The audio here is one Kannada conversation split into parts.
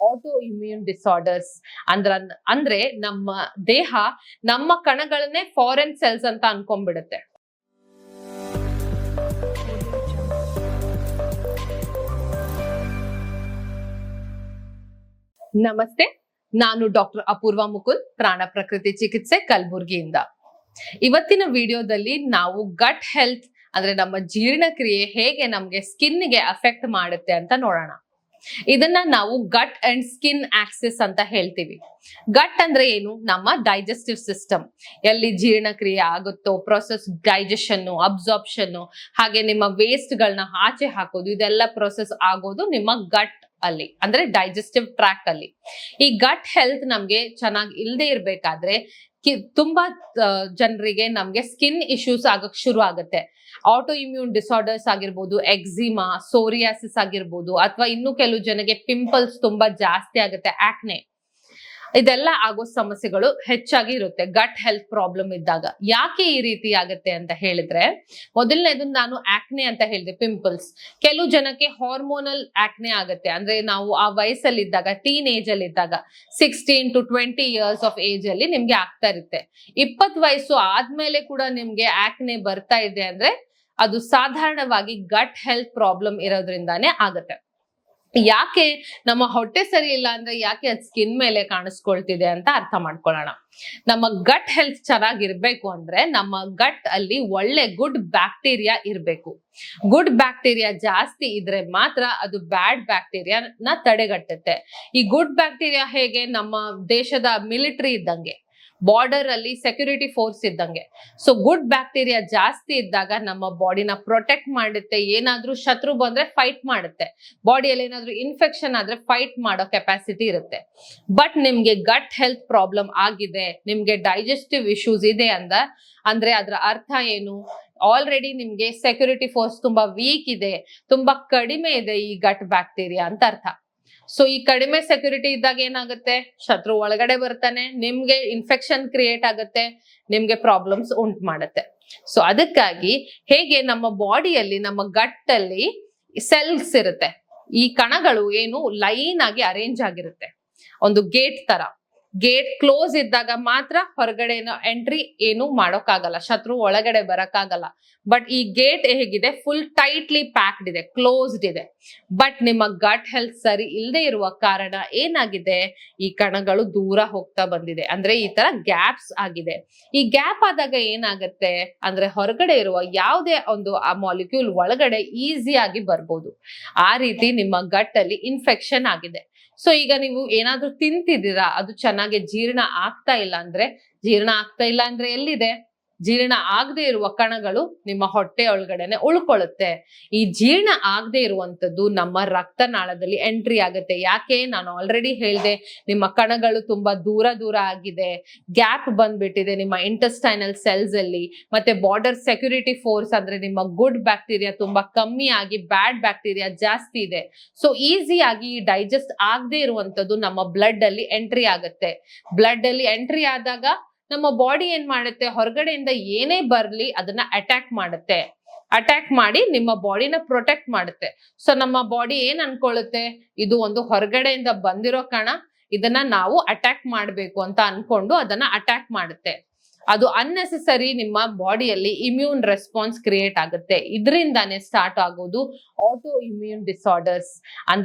ಆಟೋ ಇಮ್ಯೂನ್ ಡಿಸಾರ್ಡರ್ಸ್ ಅಂದ್ರೆ ನಮ್ಮ ದೇಹ ನಮ್ಮ ಕಣಗಳನ್ನೇ ಫಾರೆನ್ ಸೆಲ್ಸ್ ಅಂತ ಅನ್ಕೊಂಡ್ಬಿಡುತ್ತೆ. ನಮಸ್ತೆ, ನಾನು ಡಾಕ್ಟರ್ ಅಪೂರ್ವ ಮುಕುಲ್, ಪ್ರಾಣ ಪ್ರಕೃತಿ ಚಿಕಿತ್ಸೆ ಕಲಬುರ್ಗಿಯಿಂದ. ಇವತ್ತಿನ ವಿಡಿಯೋದಲ್ಲಿ ನಾವು ಗಟ್ ಹೆಲ್ತ್ ಅಂದ್ರೆ ನಮ್ಮ ಜೀರ್ಣಕ್ರಿಯೆ ಹೇಗೆ ನಮ್ಗೆ ಸ್ಕಿನ್ಗೆ ಅಫೆಕ್ಟ್ ಮಾಡುತ್ತೆ ಅಂತ ನೋಡೋಣ. ಇದನ್ನ ನಾವು ಗಟ್ ಅಂಡ್ ಸ್ಕಿನ್ ಆಕ್ಸಿಸ್ ಅಂತ ಹೇಳ್ತೀವಿ. ಗಟ್ ಅಂದ್ರೆ ಏನು? ನಮ್ಮ ಡೈಜೆಸ್ಟಿವ್ ಸಿಸ್ಟಮ್, ಎಲ್ಲಿ ಜೀರ್ಣಕ್ರಿಯೆ ಆಗುತ್ತೋ, ಪ್ರೊಸೆಸ್ ಡೈಜೆಷನ್, ಅಬ್ಸಾರ್ಪ್ಷನ್, ಹಾಗೆ ನಿಮ್ಮ ವೇಸ್ಟ್ ಗಳನ್ನ ಆಚೆ ಹಾಕೋದು, ಇದೆಲ್ಲ ಪ್ರೊಸೆಸ್ ಆಗೋದು ನಿಮ್ಮ ಗಟ್ ಅಲ್ಲಿ, ಅಂದ್ರೆ ಡೈಜೆಸ್ಟಿವ್ ಟ್ರ್ಯಾಕ್ಟ್ ಅಲ್ಲಿ. ಈ ಗಟ್ ಹೆಲ್ತ್ ನಮ್ಗೆ ಚೆನ್ನಾಗಿ ಇಲ್ಲದೆ ಇರ್ಬೇಕಾದ್ರೆ ತುಂಬಾ ಜನರಿಗೆ ನಮ್ಗೆ ಸ್ಕಿನ್ ಇಶ್ಯೂಸ್ ಆಗಕ್ ಶುರು ಆಗುತ್ತೆ. ಆಟೋ ಇಮ್ಯೂನ್ ಡಿಸಾರ್ಡರ್ಸ್ ಆಗಿರ್ಬೋದು, ಎಕ್ಸಿಮಾ, ಸೋರಿಯಾಸಿಸ್ ಆಗಿರ್ಬೋದು, ಅಥವಾ ಇನ್ನು ಕೆಲವು ಜನಕ್ಕೆ ಪಿಂಪಲ್ಸ್ ತುಂಬಾ ಜಾಸ್ತಿ ಆಗುತ್ತೆ, ಆಕ್ನೆ, ಇದೆಲ್ಲ ಆಗೋ ಸಮಸ್ಯೆಗಳು ಹೆಚ್ಚಾಗಿ ಇರುತ್ತೆ ಗಟ್ ಹೆಲ್ತ್ ಪ್ರಾಬ್ಲಮ್ ಇದ್ದಾಗ. ಯಾಕೆ ಈ ರೀತಿ ಆಗುತ್ತೆ ಅಂತ ಹೇಳಿದ್ರೆ, ಮೊದಲನೇದು ನಾನು ಆಕ್ನೆ ಅಂತ ಹೇಳಿದೆ, ಪಿಂಪಲ್ಸ್. ಕೆಲವು ಜನಕ್ಕೆ ಹಾರ್ಮೋನಲ್ ಆಕ್ನೆ ಆಗುತ್ತೆ, ಅಂದ್ರೆ ನಾವು ಆ ವಯಸ್ಸಲ್ಲಿ ಇದ್ದಾಗ, ಟೀನ್ ಏಜ್ ಅಲ್ಲಿ ಇದ್ದಾಗ, 16 to 20 years ಆಫ್ ಏಜ್ ಅಲ್ಲಿ ನಿಮ್ಗೆ ಆಗ್ತಾ ಇರುತ್ತೆ. 20 ವಯಸ್ಸು ಆದ್ಮೇಲೆ ಕೂಡ ನಿಮ್ಗೆ ಆಕ್ನೆ ಬರ್ತಾ ಇದೆ ಅಂದ್ರೆ ಅದು ಸಾಧಾರಣವಾಗಿ ಗಟ್ ಹೆಲ್ತ್ ಪ್ರಾಬ್ಲಮ್ ಇರೋದ್ರಿಂದಾನೇ ಆಗುತ್ತೆ. ಯಾಕೆ ನಮ್ಮ ಹೊಟ್ಟೆ ಸರಿ ಇಲ್ಲ ಅಂದ್ರೆ ಯಾಕೆ ಅದು ಸ್ಕಿನ್ ಮೇಲೆ ಕಾಣಿಸ್ಕೊಳ್ತಿದೆ ಅಂತ ಅರ್ಥ ಮಾಡ್ಕೊಳ್ಳೋಣ. ನಮ್ಮ ಗಟ್ ಹೆಲ್ತ್ ಚೆನ್ನಾಗಿರ್ಬೇಕು ಅಂದ್ರೆ ನಮ್ಮ ಗಟ್ ಅಲ್ಲಿ ಒಳ್ಳೆ ಗುಡ್ ಬ್ಯಾಕ್ಟೀರಿಯಾ ಇರ್ಬೇಕು. ಗುಡ್ ಬ್ಯಾಕ್ಟೀರಿಯಾ ಜಾಸ್ತಿ ಇದ್ರೆ ಮಾತ್ರ ಅದು ಬ್ಯಾಡ್ ಬ್ಯಾಕ್ಟೀರಿಯಾನ ತಡೆಗಟ್ಟುತ್ತೆ. ಈ ಗುಡ್ ಬ್ಯಾಕ್ಟೀರಿಯಾ ಹೇಗೆ? ನಮ್ಮ ದೇಶದ ಮಿಲಿಟರಿ ಇದ್ದಂಗೆ, ಬಾರ್ಡರ್ ಅಲ್ಲಿ ಸೆಕ್ಯೂರಿಟಿ ಫೋರ್ಸ್ ಇದ್ದಂಗೆ. ಸೊ ಗುಡ್ ಬ್ಯಾಕ್ಟೀರಿಯಾ ಜಾಸ್ತಿ ಇದ್ದಾಗ ನಮ್ಮ ಬಾಡಿನ ಪ್ರೊಟೆಕ್ಟ್ ಮಾಡುತ್ತೆ. ಏನಾದ್ರೂ ಶತ್ರು ಬಂದ್ರೆ ಫೈಟ್ ಮಾಡುತ್ತೆ. ಬಾಡಿಯಲ್ಲಿ ಏನಾದ್ರೂ ಇನ್ಫೆಕ್ಷನ್ ಆದ್ರೆ ಫೈಟ್ ಮಾಡೋ ಕೆಪಾಸಿಟಿ ಇರುತ್ತೆ. ಬಟ್ ನಿಮ್ಗೆ ಗಟ್ ಹೆಲ್ತ್ ಪ್ರಾಬ್ಲಮ್ ಆಗಿದೆ, ನಿಮ್ಗೆ ಡೈಜೆಸ್ಟಿವ್ ಇಶ್ಯೂಸ್ ಇದೆ ಅಂದ್ರೆ ಅದರ ಅರ್ಥ ಏನು? ಆಲ್ರೆಡಿ ನಿಮ್ಗೆ ಸೆಕ್ಯೂರಿಟಿ ಫೋರ್ಸ್ ತುಂಬಾ ವೀಕ್ ಇದೆ, ತುಂಬಾ ಕಡಿಮೆ ಇದೆ ಈ ಗಟ್ ಬ್ಯಾಕ್ಟೀರಿಯಾ ಅಂತ ಅರ್ಥ. ಸೊ ಈ ಕಡಿಮೆ ಸೆಕ್ಯೂರಿಟಿ ಇದ್ದಾಗ ಏನಾಗುತ್ತೆ? ಶತ್ರು ಒಳಗಡೆ ಬರ್ತಾನೆ, ನಿಮ್ಗೆ ಇನ್ಫೆಕ್ಷನ್ ಕ್ರಿಯೇಟ್ ಆಗುತ್ತೆ, ನಿಮ್ಗೆ ಪ್ರಾಬ್ಲಮ್ಸ್ ಉಂಟು ಮಾಡುತ್ತೆ. ಸೊ ಅದಕ್ಕಾಗಿ ಹೇಗೆ ನಮ್ಮ ಬಾಡಿಯಲ್ಲಿ, ನಮ್ಮ ಗಟ್ ಅಲ್ಲಿ ಸೆಲ್ಸ್ ಇರುತ್ತೆ, ಈ ಕಣಗಳು ಏನು ಲೈನ್ ಆಗಿ ಅರೇಂಜ್ ಆಗಿರುತ್ತೆ, ಒಂದು ಗೇಟ್ ತರ. ಗೇಟ್ ಕ್ಲೋಸ್ ಇದ್ದಾಗ ಮಾತ್ರ ಹೊರಗಡೆ ಎಂಟ್ರಿ ಏನು ಮಾಡೋಕ್ಕಾಗಲ್ಲ, ಶತ್ರು ಒಳಗಡೆ ಬರಕ್ಕಾಗಲ್ಲ. ಬಟ್ ಈ ಗೇಟ್ ಹೇಗಿದೆ? ಫುಲ್ ಟೈಟ್ಲಿ ಪ್ಯಾಕ್ಡ್ ಇದೆ, ಕ್ಲೋಸ್ಡ್ ಇದೆ. ಬಟ್ ನಿಮ್ಮ ಗಟ್ ಹೆಲ್ತ್ ಸರಿ ಇಲ್ಲದೆ ಇರುವ ಕಾರಣ ಏನಾಗಿದೆ? ಈ ಕಣಗಳು ದೂರ ಹೋಗ್ತಾ ಬಂದಿದೆ, ಅಂದ್ರೆ ಈ ತರ ಗ್ಯಾಪ್ಸ್ ಆಗಿದೆ. ಈ ಗ್ಯಾಪ್ ಆದಾಗ ಏನಾಗುತ್ತೆ ಅಂದ್ರೆ ಹೊರಗಡೆ ಇರುವ ಯಾವುದೇ ಒಂದು ಆ ಮಾಲಿಕ್ಯೂಲ್ ಒಳಗಡೆ ಈಸಿಯಾಗಿ ಬರ್ಬೋದು. ಆ ರೀತಿ ನಿಮ್ಮ ಗಟ್ ಅಲ್ಲಿ ಇನ್ಫೆಕ್ಷನ್ ಆಗಿದೆ. ಸೊ ಈಗ ನೀವು ಏನಾದ್ರೂ ತಿಂತಿದ್ದೀರಾ, ಅದು ಚೆನ್ನಾಗಿ ಜೀರ್ಣ ಆಗ್ತಾ ಇಲ್ಲ ಅಂದ್ರೆ ಎಲ್ಲಿದೆ? ಜೀರ್ಣ ಆಗದೆ ಇರುವ ಕಣಗಳು ನಿಮ್ಮ ಹೊಟ್ಟೆ ಒಳಗಡೆನೆ ಉಳ್ಕೊಳ್ಳುತ್ತೆ. ಈ ಜೀರ್ಣ ಆಗದೆ ಇರುವಂತದ್ದು ನಮ್ಮ ರಕ್ತನಾಳದಲ್ಲಿ ಎಂಟ್ರಿ ಆಗುತ್ತೆ. ಯಾಕೆ? ನಾನು ಆಲ್ರೆಡಿ ಹೇಳ್ದೆ, ನಿಮ್ಮ ಕಣಗಳು ತುಂಬಾ ದೂರ ಆಗಿದೆ, ಗ್ಯಾಪ್ ಬಂದ್ಬಿಟ್ಟಿದೆ ನಿಮ್ಮ ಇಂಟೆಸ್ಟೈನಲ್ ಸೆಲ್ಸ್ ಅಲ್ಲಿ. ಮತ್ತೆ ಬಾರ್ಡರ್ ಸೆಕ್ಯೂರಿಟಿ ಫೋರ್ಸ್ ಅಂದ್ರೆ ನಿಮ್ಮ ಗುಡ್ ಬ್ಯಾಕ್ಟೀರಿಯಾ ತುಂಬಾ ಕಮ್ಮಿ ಆಗಿ ಬ್ಯಾಡ್ ಬ್ಯಾಕ್ಟೀರಿಯಾ ಜಾಸ್ತಿ ಇದೆ. ಸೊ ಈಸಿಯಾಗಿ ಡೈಜೆಸ್ಟ್ ಆಗದೆ ಇರುವಂತದ್ದು ನಮ್ಮ ಬ್ಲಡ್ ಅಲ್ಲಿ ಎಂಟ್ರಿ ಆಗುತ್ತೆ. ಬ್ಲಡ್ ಅಲ್ಲಿ ಎಂಟ್ರಿ ಆದಾಗ ನಮ್ಮ ಬಾಡಿ ಏನ್ ಮಾಡುತ್ತೆ? ಹೊರಗಡೆಯಿಂದ ಏನೇ ಬರ್ಲಿ ಅದನ್ನ ಅಟ್ಯಾಕ್ ಮಾಡುತ್ತೆ. ಅಟ್ಯಾಕ್ ಮಾಡಿ ನಿಮ್ಮ ಬಾಡಿನ ಪ್ರೊಟೆಕ್ಟ್ ಮಾಡುತ್ತೆ. ಸೊ ನಮ್ಮ ಬಾಡಿ ಏನ್ ಅನ್ಕೊಳ್ಳುತ್ತೆ? ಇದು ಒಂದು ಹೊರಗಡೆಯಿಂದ ಬಂದಿರೋ ಕಣ, ಇದನ್ನ ನಾವು ಅಟ್ಯಾಕ್ ಮಾಡ್ಬೇಕು ಅಂತ ಅನ್ಕೊಂಡು ಅದನ್ನ ಅಟ್ಯಾಕ್ ಮಾಡುತ್ತೆ. ಅದು ಅನ್ನೆಸೆಸರಿ ನಿಮ್ಮ ಬಾಡಿಯಲ್ಲಿ ಇಮ್ಯೂನ್ ರೆಸ್ಪಾನ್ಸ್ ಕ್ರಿಯೇಟ್ ಆಗುತ್ತೆ. ಇದರಿಂದಾನೇ ಸ್ಟಾರ್ಟ್ ಆಗೋದು ಆಟೋ ಇಮ್ಯೂನ್ ಡಿಸಾರ್ಡರ್ಸ್.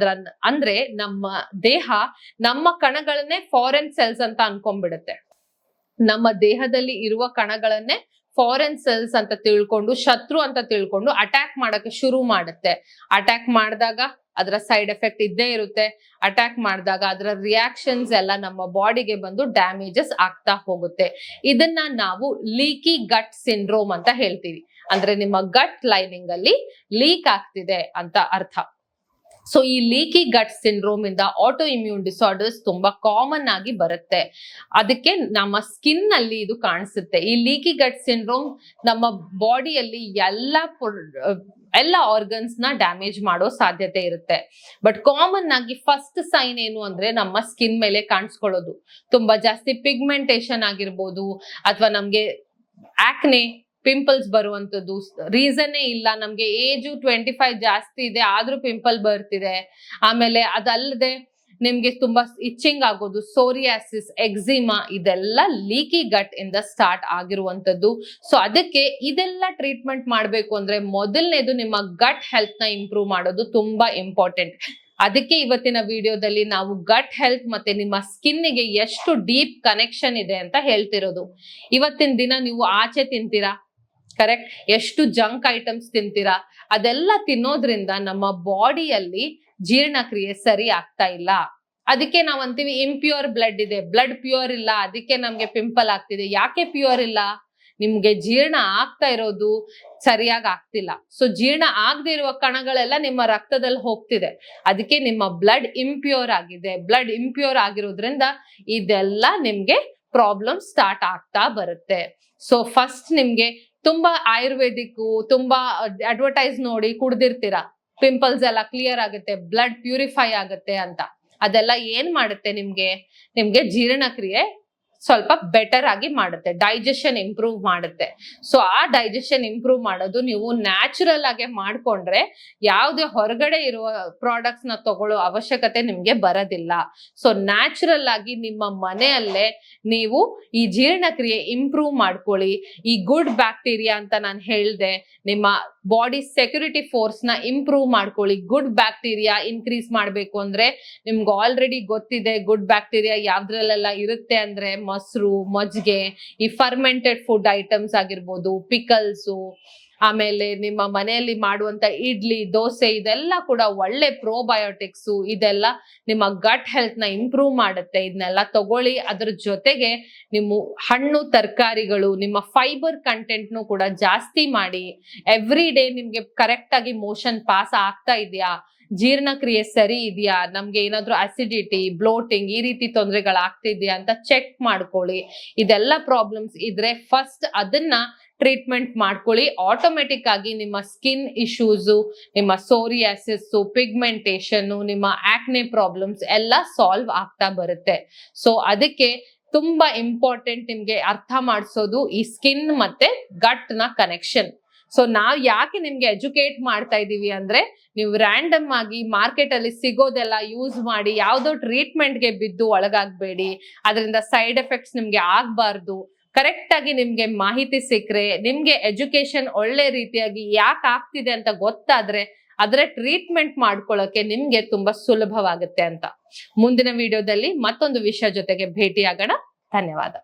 ಅಂದ್ರೆ ನಮ್ಮ ದೇಹ ನಮ್ಮ ಕಣಗಳನ್ನೇ ಫಾರೆನ್ ಸೆಲ್ಸ್ ಅಂತ ಅನ್ಕೊಂಡ್ಬಿಡುತ್ತೆ. ನಮ್ಮ ದೇಹದಲ್ಲಿ ಇರುವ ಕಣಗಳನ್ನೇ ಫಾರೆನ್ ಸೆಲ್ಸ್ ಅಂತ ತಿಳ್ಕೊಂಡು, ಶತ್ರು ಅಂತ ತಿಳ್ಕೊಂಡು ಅಟ್ಯಾಕ್ ಮಾಡಕ್ಕೆ ಶುರು ಮಾಡುತ್ತೆ. ಅಟ್ಯಾಕ್ ಮಾಡಿದಾಗ ಅದರ ಸೈಡ್ ಎಫೆಕ್ಟ್ ಇದ್ದೇ ಇರುತ್ತೆ. ಅಟ್ಯಾಕ್ ಮಾಡಿದಾಗ ಅದರ ರಿಯಾಕ್ಷನ್ಸ್ ಎಲ್ಲ ನಮ್ಮ ಬಾಡಿಗೆ ಬಂದು ಡ್ಯಾಮೇಜಸ್ ಆಗ್ತಾ ಹೋಗುತ್ತೆ. ಇದನ್ನ ನಾವು ಲೀಕಿ ಗಟ್ ಸಿಂಡ್ರೋಮ್ ಅಂತ ಹೇಳ್ತೀವಿ. ಅಂದ್ರೆ ನಿಮ್ಮ ಗಟ್ ಲೈನಿಂಗ್ ಅಲ್ಲಿ ಲೀಕ್ ಆಗ್ತಿದೆ ಅಂತ ಅರ್ಥ. ಸೊ ಈ ಲೀಕಿ ಗಟ್ ಸಿಂಡ್ರೋಮ್ ಇಂದ ಆಟೋ ಇಮ್ಯೂನ್ ಡಿಸಾರ್ಡರ್ಸ್ ತುಂಬಾ ಕಾಮನ್ ಆಗಿ ಬರುತ್ತೆ. ಅದಕ್ಕೆ ನಮ್ಮ ಸ್ಕಿನ್ ಅಲ್ಲಿ ಇದು ಕಾಣಿಸುತ್ತೆ. ಈ ಲೀಕಿ ಗಟ್ ಸಿಂಡ್ರೋಮ್ ನಮ್ಮ ಬಾಡಿಯಲ್ಲಿ ಎಲ್ಲ ಆರ್ಗನ್ಸ್ ನ ಡ್ಯಾಮೇಜ್ ಮಾಡೋ ಸಾಧ್ಯತೆ ಇರುತ್ತೆ. ಬಟ್ ಕಾಮನ್ ಆಗಿ ಫಸ್ಟ್ ಸೈನ್ ಏನು ಅಂದ್ರೆ ನಮ್ಮ ಸ್ಕಿನ್ ಮೇಲೆ ಕಾಣಿಸ್ಕೊಳ್ಳೋದು. ತುಂಬಾ ಜಾಸ್ತಿ ಪಿಗ್ಮೆಂಟೇಶನ್ ಆಗಿರ್ಬೋದು, ಅಥವಾ ನಮ್ಗೆ ಆಕ್ನೆ, ಪಿಂಪಲ್ಸ್ ಬರುವಂತದ್ದು ರೀಸನ್ನೇ ಇಲ್ಲ. ನಮ್ಗೆ ಏಜು 25 ಜಾಸ್ತಿ ಇದೆ ಆದ್ರೂ ಪಿಂಪಲ್ ಬರ್ತಿದೆ. ಆಮೇಲೆ ಅದಲ್ಲದೆ ನಿಮ್ಗೆ ತುಂಬಾ ಇಚ್ಚಿಂಗ್ ಆಗೋದು, ಸೋರಿಯಾಸಿಸ್, ಎಕ್ಸಿಮಾ ಇದೆಲ್ಲ ಲೀಕಿ ಗಟ್ ಇಂದ ಸ್ಟಾರ್ಟ್ ಆಗಿರುವಂತದ್ದು. ಸೊ ಅದಕ್ಕೆ ಇದೆಲ್ಲ ಟ್ರೀಟ್ಮೆಂಟ್ ಮಾಡ್ಬೇಕು ಅಂದ್ರೆ ಮೊದಲನೇದು ನಿಮ್ಮ ಗಟ್ ಹೆಲ್ತ್ ನ ಇಂಪ್ರೂವ್ ಮಾಡೋದು ತುಂಬಾ ಇಂಪಾರ್ಟೆಂಟ್. ಅದಕ್ಕೆ ಇವತ್ತಿನ ವಿಡಿಯೋದಲ್ಲಿ ನಾವು ಗಟ್ ಹೆಲ್ತ್ ಮತ್ತೆ ನಿಮ್ಮ ಸ್ಕಿನ್ ಗೆ ಎಷ್ಟು ಡೀಪ್ ಕನೆಕ್ಷನ್ ಇದೆ ಅಂತ ಹೇಳ್ತಿರೋದು. ಇವತ್ತಿನ ದಿನ ನೀವು ಆಚೆ ತಿಂತೀರಾ, ಕರೆಕ್ಟ್, ಎಷ್ಟು ಜಂಕ್ ಐಟಮ್ಸ್ ತಿಂತೀರಾ, ಅದೆಲ್ಲ ತಿನ್ನೋದ್ರಿಂದ ನಮ್ಮ ಬಾಡಿಯಲ್ಲಿ ಜೀರ್ಣಕ್ರಿಯೆ ಸರಿ ಆಗ್ತಾ ಇಲ್ಲ. ಅದಕ್ಕೆ ನಾವ್ ಅಂತೀವಿ ಇಂಪ್ಯೂರ್ ಬ್ಲಡ್ ಇದೆ, ಬ್ಲಡ್ ಪ್ಯೂರ್ ಇಲ್ಲ, ಅದಕ್ಕೆ ನಮ್ಗೆ ಪಿಂಪಲ್ ಆಗ್ತಿದೆ. ಯಾಕೆ ಪ್ಯೂರ್ ಇಲ್ಲ? ನಿಮ್ಗೆ ಜೀರ್ಣ ಆಗ್ತಾ ಇರೋದು ಸರಿಯಾಗಿ ಆಗ್ತಿಲ್ಲ. ಸೊ ಜೀರ್ಣ ಆಗದೆ ಇರುವ ಕಣಗಳೆಲ್ಲ ನಿಮ್ಮ ರಕ್ತದಲ್ಲಿ ಹೋಗ್ತಿದೆ, ಅದಕ್ಕೆ ನಿಮ್ಮ ಬ್ಲಡ್ ಇಂಪ್ಯೂರ್ ಆಗಿದೆ. ಬ್ಲಡ್ ಇಂಪ್ಯೂರ್ ಆಗಿರೋದ್ರಿಂದ ಇದೆಲ್ಲ ನಿಮ್ಗೆ ಪ್ರಾಬ್ಲಮ್ ಸ್ಟಾರ್ಟ್ ಆಗ್ತಾ ಬರುತ್ತೆ. ಸೊ ಫಸ್ಟ್ ನಿಮ್ಗೆ ತುಂಬಾ ಆಯುರ್ವೇದಿಕ್ ತುಂಬಾ ಅಡ್ವರ್ಟೈಸ್ ನೋಡಿ ಕುಡ್ದಿರ್ತೀರಾ, ಪಿಂಪಲ್ಸ್ ಎಲ್ಲ ಕ್ಲಿಯರ್ ಆಗುತ್ತೆ, ಬ್ಲಡ್ ಪ್ಯೂರಿಫೈ ಆಗುತ್ತೆ ಅಂತ. ಅದೆಲ್ಲ ಏನ್ ಮಾಡುತ್ತೆ? ನಿಮ್ಗೆ ಜೀರ್ಣಕ್ರಿಯೆ ಸ್ವಲ್ಪ ಬೆಟರ್ ಆಗಿ ಮಾಡುತ್ತೆ, ಡೈಜೆಷನ್ ಇಂಪ್ರೂವ್ ಮಾಡುತ್ತೆ. ಸೊ ಆ ಡೈಜೆಷನ್ ಇಂಪ್ರೂವ್ ಮಾಡೋದು ನೀವು ನ್ಯಾಚುರಲ್ ಆಗಿ ಮಾಡ್ಕೊಂಡ್ರೆ ಯಾವುದೇ ಹೊರಗಡೆ ಇರುವ ಪ್ರಾಡಕ್ಟ್ಸ್ ನ ತಗೊಳ್ಳೋ ಅವಶ್ಯಕತೆ ನಿಮ್ಗೆ ಬರೋದಿಲ್ಲ. ಸೊ ನ್ಯಾಚುರಲ್ ಆಗಿ ನಿಮ್ಮ ಮನೆಯಲ್ಲೇ ನೀವು ಈ ಜೀರ್ಣಕ್ರಿಯೆ ಇಂಪ್ರೂವ್ ಮಾಡ್ಕೊಳ್ಳಿ. ಈ ಗುಡ್ ಬ್ಯಾಕ್ಟೀರಿಯಾ ಅಂತ ನಾನು ಹೇಳ್ದೆ, ನಿಮ್ಮ ಬಾಡಿ ಸೆಕ್ಯೂರಿಟಿ ಫೋರ್ಸ್ ನ ಇಂಪ್ರೂವ್ ಮಾಡ್ಕೊಳ್ಳಿ. ಗುಡ್ ಬ್ಯಾಕ್ಟೀರಿಯಾ ಇನ್ಕ್ರೀಸ್ ಮಾಡ್ಬೇಕು ಅಂದ್ರೆ ನಿಮ್ಗೆ ಆಲ್ರೆಡಿ ಗೊತ್ತಿದೆ ಗುಡ್ ಬ್ಯಾಕ್ಟೀರಿಯಾ ಯಾವ್ದ್ರಲ್ಲೆಲ್ಲ ಇರುತ್ತೆ ಅಂದ್ರೆ ಮೊಸರು, ಮಜ್ಜಿಗೆ, ಈ ಫರ್ಮೆಂಟೆಡ್ ಫುಡ್ ಐಟಮ್ಸ್ ಆಗಿರ್ಬೋದು, ಪಿಕಲ್ಸು, ಆಮೇಲೆ ನಿಮ್ಮ ಮನೆಯಲ್ಲಿ ಮಾಡುವಂತ ಇಡ್ಲಿ, ದೋಸೆ ಇದೆಲ್ಲ ಕೂಡ ಒಳ್ಳೆ ಪ್ರೋಬಯೋಟಿಕ್ಸ್. ಇದೆಲ್ಲ ನಿಮ್ಮ ಗಟ್ ಹೆಲ್ತ್ ನ ಇಂಪ್ರೂವ್ ಮಾಡುತ್ತೆ. ಇದನ್ನೆಲ್ಲ ತಗೊಳ್ಳಿ. ಅದ್ರ ಜೊತೆಗೆ ನಿಮ್ಮ ಹಣ್ಣು ತರಕಾರಿಗಳು, ನಿಮ್ಮ ಫೈಬರ್ ಕಂಟೆಂಟ್ ನು ಕೂಡ ಜಾಸ್ತಿ ಮಾಡಿ. ಎವ್ರಿ ಡೇ ನಿಮ್ಗೆ ಕರೆಕ್ಟ್ ಆಗಿ ಮೋಷನ್ ಪಾಸ್ ಆಗ್ತಾ ಇದೆಯಾ, ಜೀರ್ಣಕ್ರಿಯೆ ಸರಿ ಇದೆಯಾ, ನಮ್ಗೆ ಏನಾದ್ರೂ ಅಸಿಡಿಟಿ, ಬ್ಲೋಟಿಂಗ್ ಈ ರೀತಿ ತೊಂದರೆಗಳಾಗ್ತಿದ್ಯಾ ಅಂತ ಚೆಕ್ ಮಾಡ್ಕೊಳ್ಳಿ. ಇದೆಲ್ಲ ಪ್ರಾಬ್ಲಮ್ಸ್ ಇದ್ರೆ ಫಸ್ಟ್ ಅದನ್ನ ಟ್ರೀಟ್ಮೆಂಟ್ ಮಾಡ್ಕೊಳ್ಳಿ. ಆಟೋಮೆಟಿಕ್ ಆಗಿ ನಿಮ್ಮ ಸ್ಕಿನ್ ಇಶ್ಯೂಸ್, ನಿಮ್ಮ ಸೋರಿಯಾಸಿಸ್, ಪಿಗ್ಮೆಂಟೇಷನ್, ನಿಮ್ಮ ಆಕ್ನೆ ಪ್ರಾಬ್ಲಮ್ಸ್ ಎಲ್ಲ ಸಾಲ್ವ್ ಆಗ್ತಾ ಬರುತ್ತೆ. ಸೊ ಅದಕ್ಕೆ ತುಂಬಾ ಇಂಪಾರ್ಟೆಂಟ್ ನಿಮ್ಗೆ ಅರ್ಥ ಮಾಡಿಸೋದು ಈ ಸ್ಕಿನ್ ಮತ್ತೆ ಗಟ್ ನ ಕನೆಕ್ಷನ್. ಸೊ ನಾವ್ ಯಾಕೆ ನಿಮ್ಗೆ ಎಜುಕೇಟ್ ಮಾಡ್ತಾ ಇದೀವಿ ಅಂದ್ರೆ ನೀವು ರ್ಯಾಂಡಮ್ ಆಗಿ ಮಾರ್ಕೆಟ್ ಅಲ್ಲಿ ಸಿಗೋದೆಲ್ಲ ಯೂಸ್ ಮಾಡಿ ಯಾವ್ದೋ ಟ್ರೀಟ್ಮೆಂಟ್ಗೆ ಬಿದ್ದು ಒಳಗಾಗ್ಬೇಡಿ. ಅದರಿಂದ ಸೈಡ್ ಎಫೆಕ್ಟ್ಸ್ ನಿಮ್ಗೆ ಆಗ್ಬಾರ್ದು. ಕರೆಕ್ಟ್ ಆಗಿ ನಿಮ್ಗೆ ಮಾಹಿತಿ ಸಿಕ್ಕರೆ, ನಿಮ್ಗೆ ಎಜುಕೇಶನ್ ಒಳ್ಳೆ ರೀತಿಯಾಗಿ ಯಾಕೆ ಆಗ್ತಿದೆ ಅಂತ ಗೊತ್ತಾದ್ರೆ ಅದರ ಟ್ರೀಟ್ಮೆಂಟ್ ಮಾಡ್ಕೊಳ್ಳೋಕೆ ನಿಮ್ಗೆ ತುಂಬಾ ಸುಲಭವಾಗುತ್ತೆ ಅಂತ. ಮುಂದಿನ ವಿಡಿಯೋದಲ್ಲಿ ಮತ್ತೊಂದು ವಿಷಯ ಜೊತೆಗೆ ಭೇಟಿಯಾಗೋಣ. ಧನ್ಯವಾದ.